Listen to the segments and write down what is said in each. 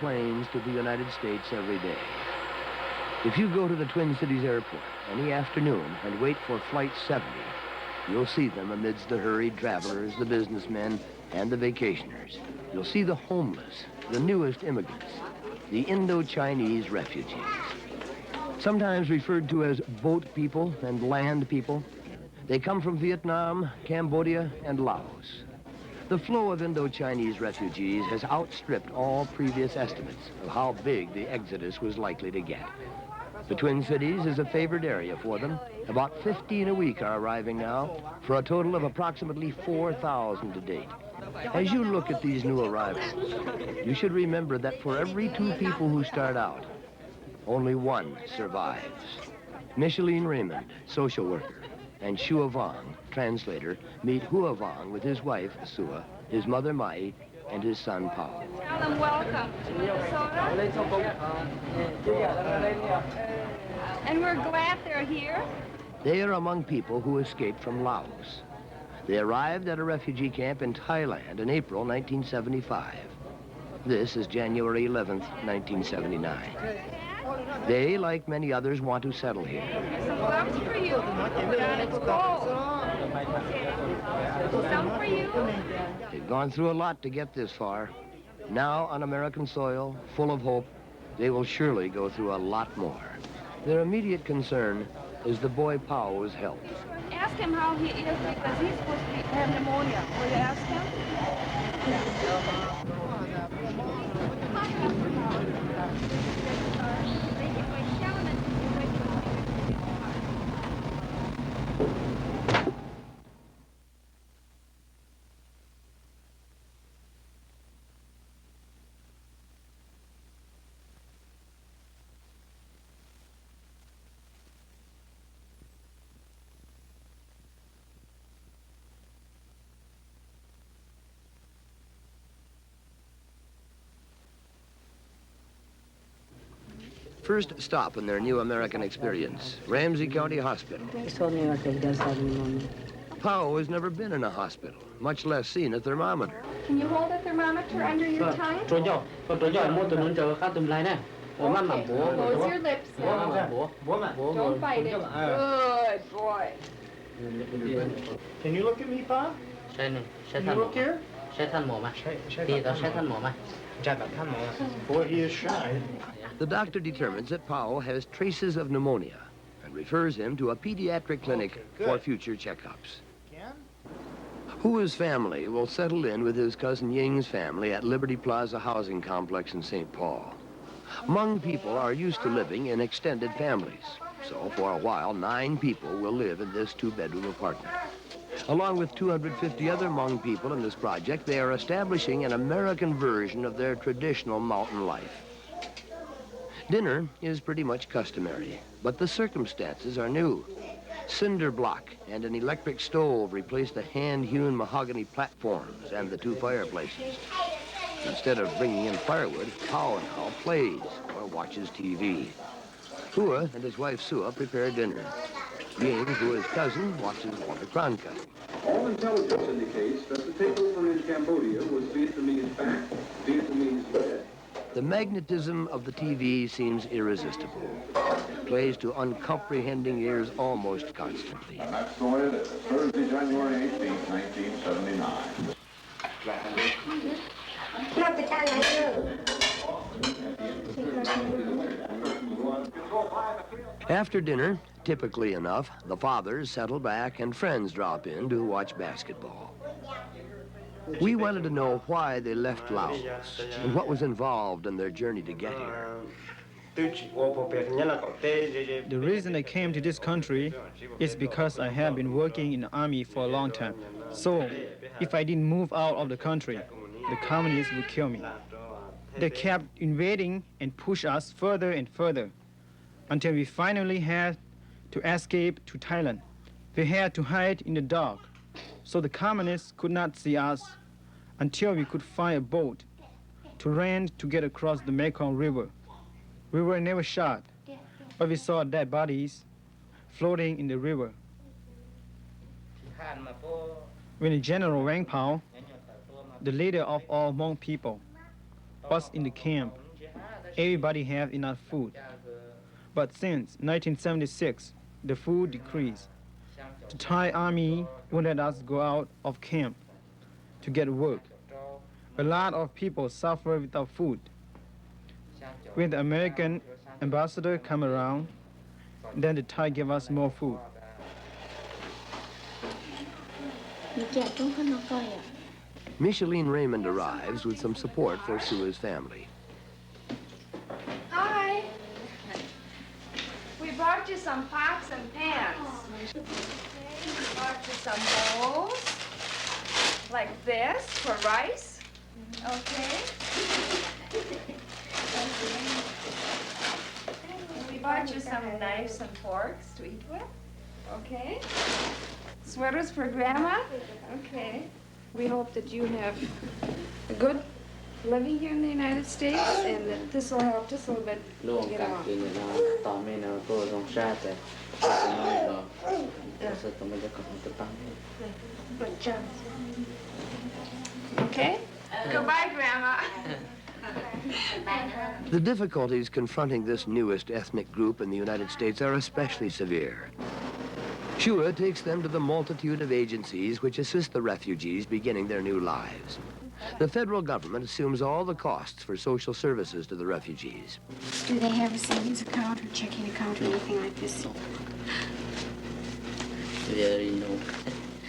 planes to the United States every day. If you go to the Twin Cities airport any afternoon and wait for Flight 70, you'll see them amidst the hurried travelers, the businessmen, and the vacationers. You'll see the homeless, the newest immigrants, the Indo-Chinese refugees. Sometimes referred to as boat people and land people, they come from Vietnam, Cambodia, and Laos. The flow of Indo-Chinese refugees has outstripped all previous estimates of how big the exodus was likely to get. The Twin Cities is a favored area for them. About 15 a week are arriving now, for a total of approximately 4,000 to date. As you look at these new arrivals, you should remember that for every 2 people who start out, only 1 survives. Micheline Raymond, social worker, and Shua Vong, translator, meet Hua Vong with his wife, Sua, his mother, Mai, and his son, Paul. Tell them welcome to Minnesota. And we're glad they're here. They are among people who escaped from Laos. They arrived at a refugee camp in Thailand in April 1975. This is January 11th, 1979. They, like many others, want to settle here. Some gloves for you. It's cold. Some for you. They've gone through a lot to get this far. Now, on American soil, full of hope, they will surely go through a lot more. Their immediate concern is the boy Pao's health. Ask him how he is because he's supposed to have pneumonia. Will you ask him? First stop in their new American experience, Ramsey County Hospital. Pao has never been in a hospital, much less seen a thermometer. Can you hold a thermometer under your tongue? Close your lips. Don't bite it. Good boy. Can you look at me, Pa? Can you look here? Boy, he is shy. The doctor determines that Pao has traces of pneumonia and refers him to a pediatric clinic for future checkups. Hua's family will settle in with his cousin Ying's family at Liberty Plaza housing complex in St. Paul. Hmong people are used to living in extended families, so for a while, 9 people will live in this 2-bedroom apartment. Along with 250 other Hmong people in this project, they are establishing an American version of their traditional mountain life. Dinner is pretty much customary, but the circumstances are new. Cinder block and an electric stove replace the hand-hewn mahogany platforms and the 2 fireplaces. Instead of bringing in firewood, Pao now plays or watches TV. Hua and his wife Sua prepare dinner. Ying, Hua's cousin, watches watercran cutting. All intelligence indicates that the takeover in Cambodia was Vietnamese-backed, Vietnamese-led. The magnetism of the TV seems irresistible. It plays to uncomprehending ears almost constantly. And that's the way it is. Thursday, January 18, 1979. After dinner, typically enough, the fathers settle back and friends drop in to watch basketball. We wanted to know why they left Laos and what was involved in their journey to get here. The reason I came to this country is because I have been working in the army for a long time. So, if I didn't move out of the country, the communists would kill me. They kept invading and pushed us further and further until we finally had to escape to Thailand. We had to hide in the dark, so the communists could not see us until we could find a boat to rent to get across the Mekong River. We were never shot, but we saw dead bodies floating in the river. When General Wang Pao, the leader of all Hmong people, was in the camp, everybody have enough food. But since 1976, the food decreased. The Thai army won't let us go out of camp to get work. A lot of people suffer without food. When the American ambassador come around, then the Thai give us more food. Micheline Raymond arrives with some support for Sua's family. Hi. We brought you some pots and pans. We brought you some bowls, like this, for rice. Okay. We brought you some knives and forks to eat with. Okay. Sweaters for Grandma. Okay. We hope that you have a good living here in the United States, and that this will help just a little bit to get along. Okay? Goodbye, Grandma. The difficulties confronting this newest ethnic group in the United States are especially severe. Shua takes them to the multitude of agencies which assist the refugees beginning their new lives. The federal government assumes all the costs for social services to the refugees. Do they have a savings account or checking account or anything like this? No.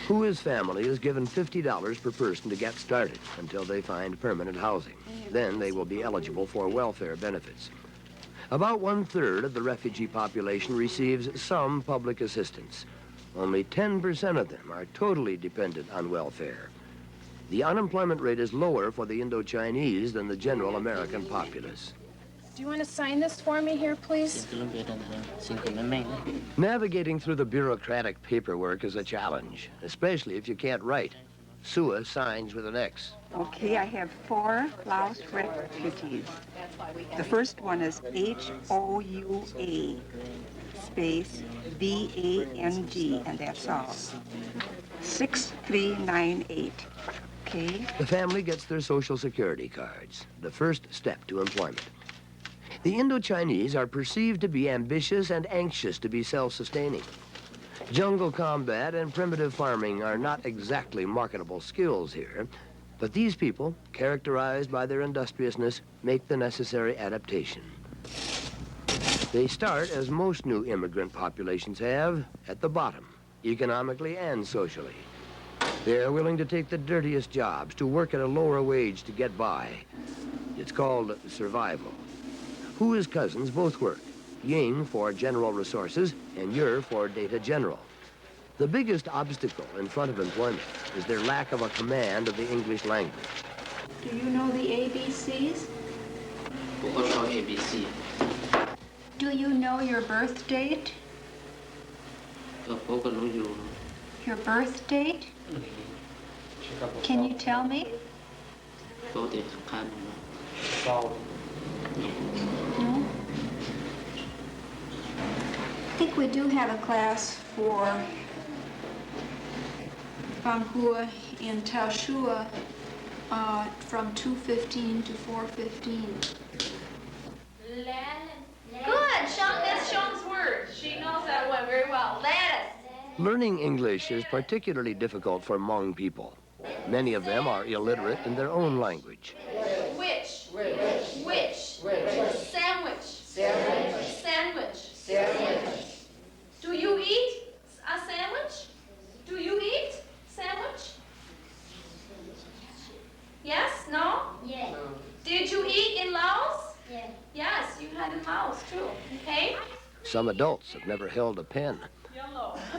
Hua's family is given $50 per person to get started until they find permanent housing. Then they will be eligible for welfare benefits. About 1/3 of the refugee population receives some public assistance. Only 10% of them are totally dependent on welfare. The unemployment rate is lower for the Indo-Chinese than the general American populace. Do you want to sign this for me here, please? Navigating through the bureaucratic paperwork is a challenge, especially if you can't write. Sua signs with an X. Okay, I have 4 Laos refugees. The first one is Houa space BANG, and that's all. 6398. Okay. The family gets their Social Security cards, the first step to employment. The Indo-Chinese are perceived to be ambitious and anxious to be self-sustaining. Jungle combat and primitive farming are not exactly marketable skills here, but these people, characterized by their industriousness, make the necessary adaptation. They start, as most new immigrant populations have, at the bottom, economically and socially. They are willing to take the dirtiest jobs, to work at a lower wage to get by. It's called survival. Hua's cousins both work, Ying for general resources and Yer for data general. The biggest obstacle in front of employment is their lack of a command of the English language. Do you know the ABCs? ABC. Do you know your birth date? Your birth date? Can you tell me? No? I think we do have a class for Hua in Taoshua from 2:15 to 4:15. Good, Sean, that's Sean's word. She knows that one very well. Lattice. Learning English is particularly difficult for Hmong people. Many of them are illiterate in their own language. Which? Sandwich. Do you eat a sandwich? Do you eat sandwich? Yes? No? Yes. Did you eat in Laos? Yes. Yes, you had in Laos too. Okay? Some adults have never held a pen.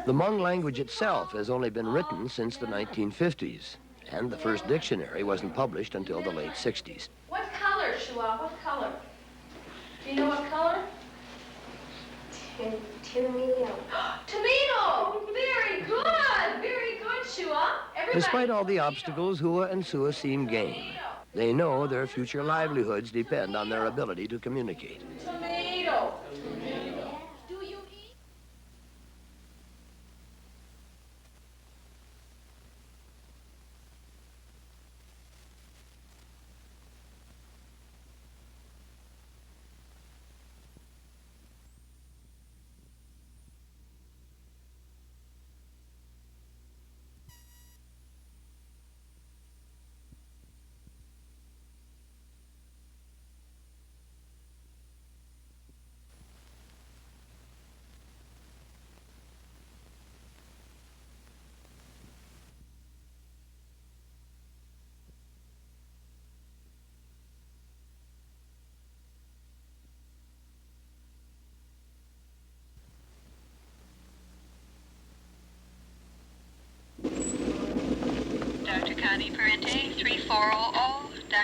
The Hmong language itself has only been written since the 1950s, and the first dictionary wasn't published until the late 60s. What color, Shua? What color? Do you know what color? Tomato. Tomato! Very good, Shua. Everybody. Despite all the obstacles, Hua and Sua seem game. They know their future livelihoods depend on their ability to communicate. Tomato.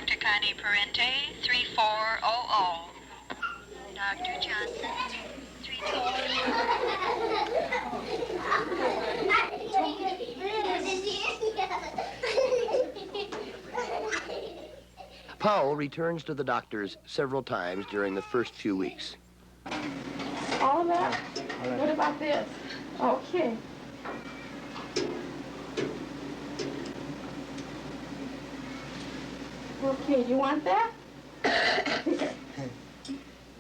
Dr. Connie Parente, 3400. Dr. Johnson, 320. Powell returns to the doctors several times during the first few weeks. All of that? What about this? Okay. Okay, you want that?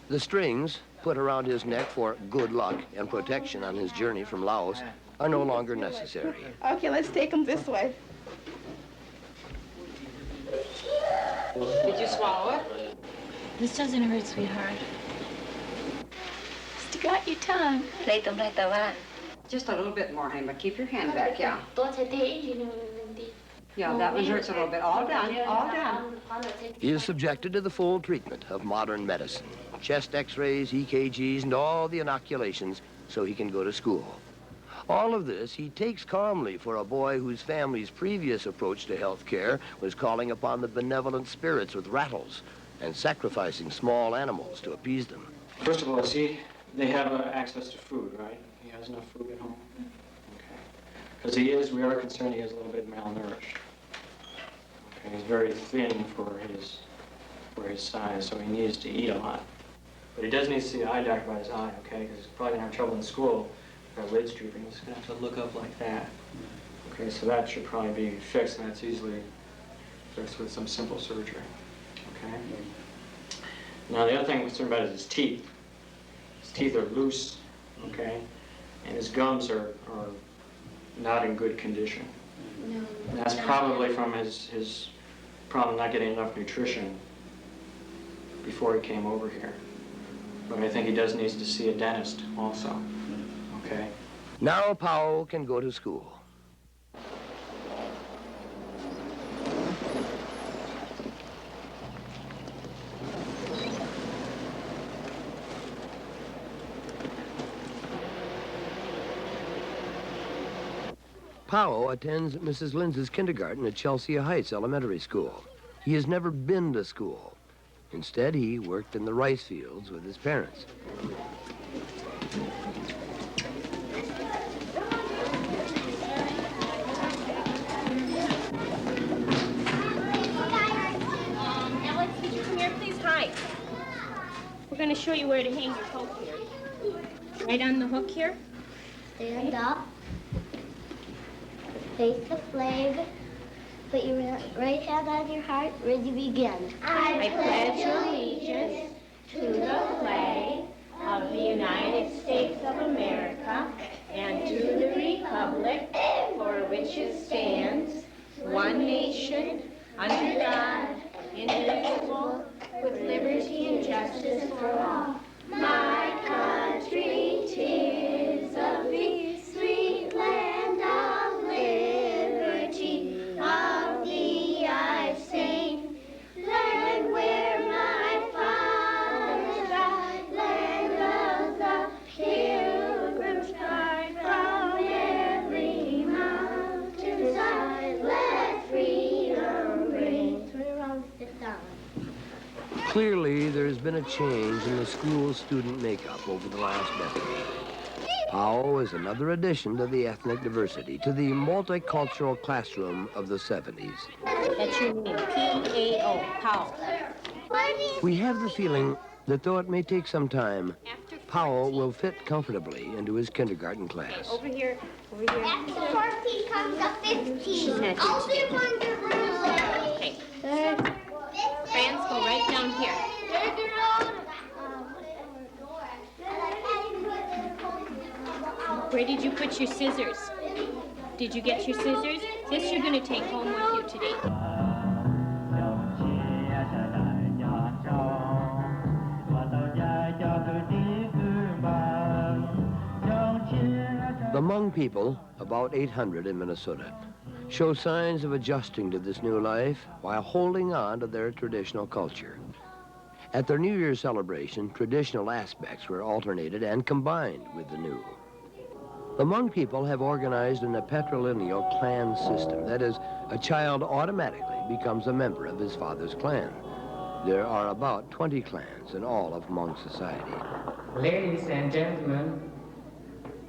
The strings, put around his neck for good luck and protection on his journey from Laos, are no longer necessary. Okay, let's take them this way. Did you swallow it? This doesn't hurt, sweetheart. Stick out your tongue. Just a little bit more, honey, but keep your hand back, yeah. Yeah, that one hurts a little bit. All done, all done. He is subjected to the full treatment of modern medicine. Chest x-rays, EKGs, and all the inoculations so he can go to school. All of this he takes calmly for a boy whose family's previous approach to health care was calling upon the benevolent spirits with rattles and sacrificing small animals to appease them. First of all, see, they have access to food, right? He has enough food at home. Okay. Because we are concerned he is a little bit malnourished. Okay, he's very thin for his size, so he needs to eat a lot. But he does need to see an eye doctor about his eye, okay? Because he's probably going to have trouble in school. If our lid's drooping, he's going to have to look up like that. Okay, so that should probably be fixed, and that's easily fixed with some simple surgery. Okay? Now, the other thing I'm concerned about is his teeth. His teeth are loose, okay? And his gums are not in good condition. No. That's probably from his problem not getting enough nutrition before he came over here. But I think he does need to see a dentist also, okay? Now Powell can go to school. Powell attends Mrs. Lindsay's kindergarten at Chelsea Heights Elementary School. He has never been to school. Instead, he worked in the rice fields with his parents. Alex, could you come here, please? Hi. We're going to show you where to hang your coat here. Right on the hook here. Stand up. Face the flag. Put your right hand on your heart. Ready, begin. I pledge allegiance to the flag of the United States of America and to the republic for which it stands, one nation, under God, indivisible, with liberty and justice for all. My country, 'tis of thee, sweet land of liberty. Of thee I sing, land where my fathers died, land of the pilgrims died, from every mountainside, let freedom ring. Turn around, sit down. Clearly, there's been a change in the school's student makeup over the last decade. Powell is another addition to the ethnic diversity, to the multicultural classroom of the 70s. That's your name, P-A-O, Powell. We have the feeling that though it may take some time, Powell will fit comfortably into his kindergarten class. Over here, over here. After 14 comes a 15. Okay. Crayons go right down here. Where did you put your scissors? Did you get your scissors? This you're going to take home with you today. The Hmong people, about 800 in Minnesota, show signs of adjusting to this new life while holding on to their traditional culture. At their New Year's celebration, traditional aspects were alternated and combined with the new. The Hmong people have organized in a patrilineal clan system. That is, a child automatically becomes a member of his father's clan. There are about 20 clans in all of Hmong society. Ladies and gentlemen,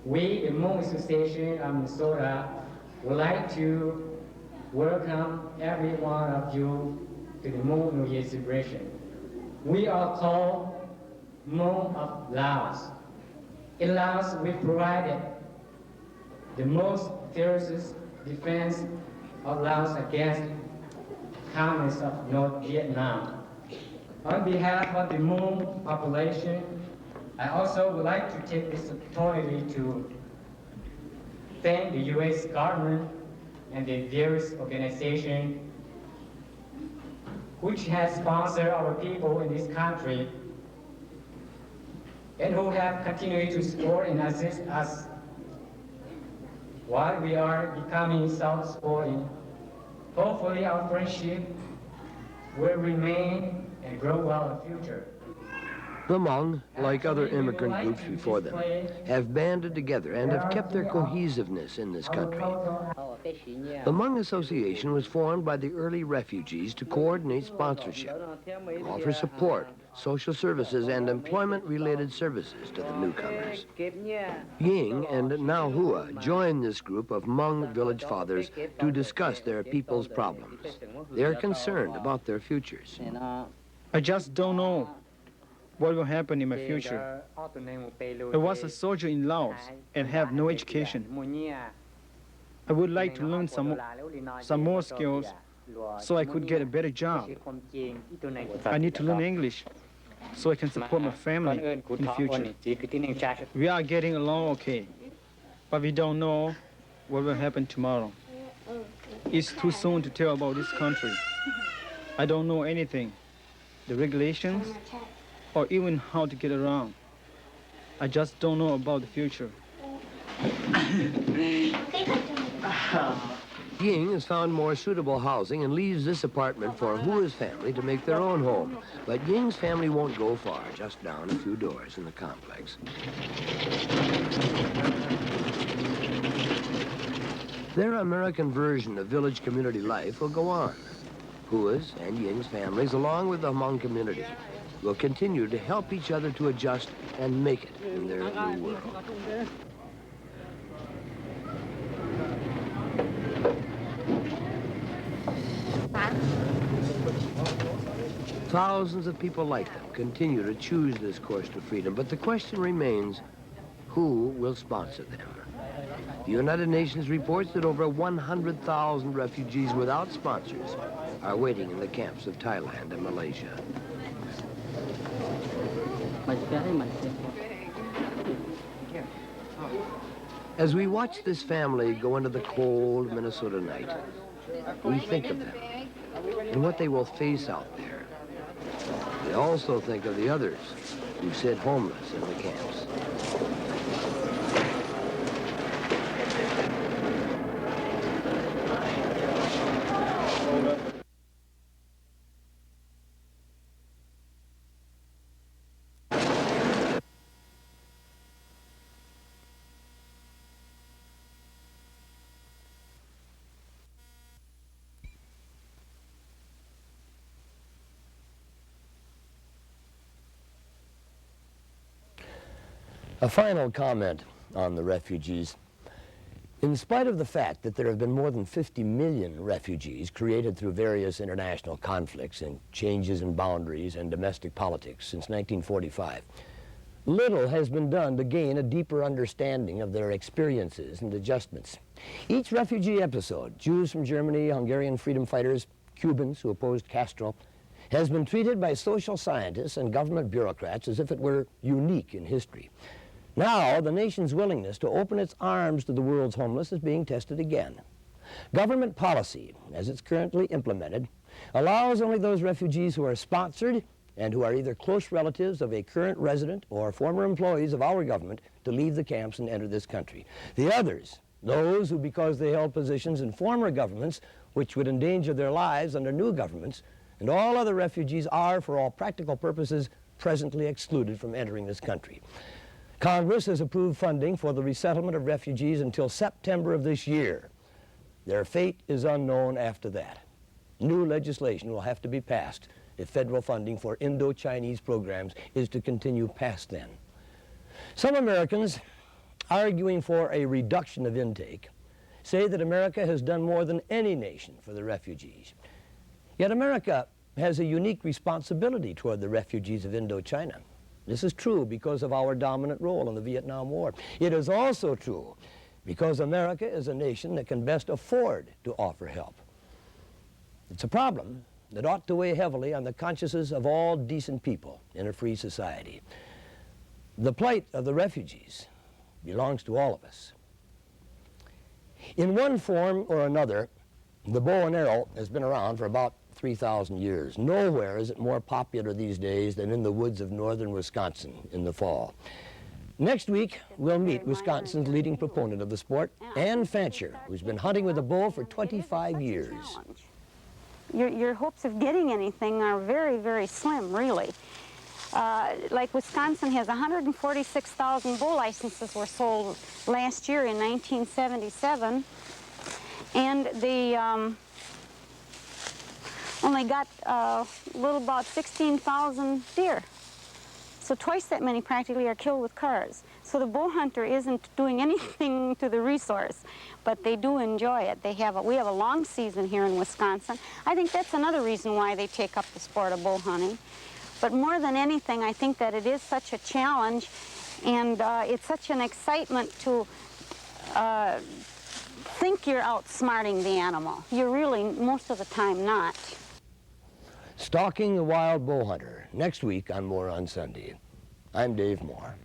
we, the Hmong Association of Minnesota, would like to welcome every one of you to the Hmong New Year celebration. We are called Hmong of Laos. In Laos, we provided the most fiercest defense of Laos against communists of North Vietnam. On behalf of the Hmong population, I also would like to take this opportunity to thank the U.S. government and the various organizations which has sponsored our people in this country and who have continued to support and assist us while we are becoming self-supporting. Hopefully our friendship will remain and grow well in the future. The Hmong, like other immigrant groups before them, have banded together and have kept their cohesiveness in this country. The Hmong Association was formed by the early refugees to coordinate sponsorship, offer support, social services, and employment-related services to the newcomers. Ying and now Hua joined this group of Hmong village fathers to discuss their people's problems. They're concerned about their futures. I just don't know what will happen in my future. I was a soldier in Laos and have no education. I would like to learn some more skills so I could get a better job. I need to learn English so I can support my family in the future. We are getting along okay, but we don't know what will happen tomorrow. It's too soon to tell about this country. I don't know anything, the regulations, or even how to get around. I just don't know about the future. Ying has found more suitable housing and leaves this apartment for Hua's family to make their own home. But Ying's family won't go far, just down a few doors in the complex. Their American version of village community life will go on. Hua's and Ying's families, along with the Hmong community, will continue to help each other to adjust and make it in their new world. Thousands of people like them continue to choose this course to freedom, but the question remains, who will sponsor them? The United Nations reports that over 100,000 refugees without sponsors are waiting in the camps of Thailand and Malaysia. As we watch this family go into the cold Minnesota night, we think of them and what they will face out there. We also think of the others who sit homeless in the camps. A final comment on the refugees. In spite of the fact that there have been more than 50 million refugees created through various international conflicts and changes in boundaries and domestic politics since 1945, little has been done to gain a deeper understanding of their experiences and adjustments. Each refugee episode, Jews from Germany, Hungarian freedom fighters, Cubans who opposed Castro, has been treated by social scientists and government bureaucrats as if it were unique in history. Now, the nation's willingness to open its arms to the world's homeless is being tested again. Government policy, as it's currently implemented, allows only those refugees who are sponsored and who are either close relatives of a current resident or former employees of our government to leave the camps and enter this country. The others, those who, because they held positions in former governments which would endanger their lives under new governments, and all other refugees are, for all practical purposes, presently excluded from entering this country. Congress has approved funding for the resettlement of refugees until September of this year. Their fate is unknown after that. New legislation will have to be passed if federal funding for Indo-Chinese programs is to continue past then. Some Americans, arguing for a reduction of intake, say that America has done more than any nation for the refugees. Yet America has a unique responsibility toward the refugees of Indochina. This is true because of our dominant role in the Vietnam War. It is also true because America is a nation that can best afford to offer help. It's a problem that ought to weigh heavily on the consciences of all decent people in a free society. The plight of the refugees belongs to all of us. In one form or another, the bow and arrow has been around for about 3,000 years. Nowhere is it more popular these days than in the woods of northern Wisconsin in the fall. Next week, we'll meet Wisconsin's leading proponent of the sport, Ann Fancher, who's been hunting with a bow for 25 years. Your hopes of getting anything are very, very slim, really. Like Wisconsin has 146,000 bow licenses were sold last year in 1977, and they only got a little about 16,000 deer. So twice that many practically are killed with cars. So the bow hunter isn't doing anything to the resource, but they do enjoy it. We have a long season here in Wisconsin. I think that's another reason why they take up the sport of bow hunting. But more than anything, I think that it is such a challenge, and it's such an excitement to think you're outsmarting the animal. You're really, most of the time, not. Stalking the Wild Bow Hunter, next week on More on Sunday. I'm Dave Moore.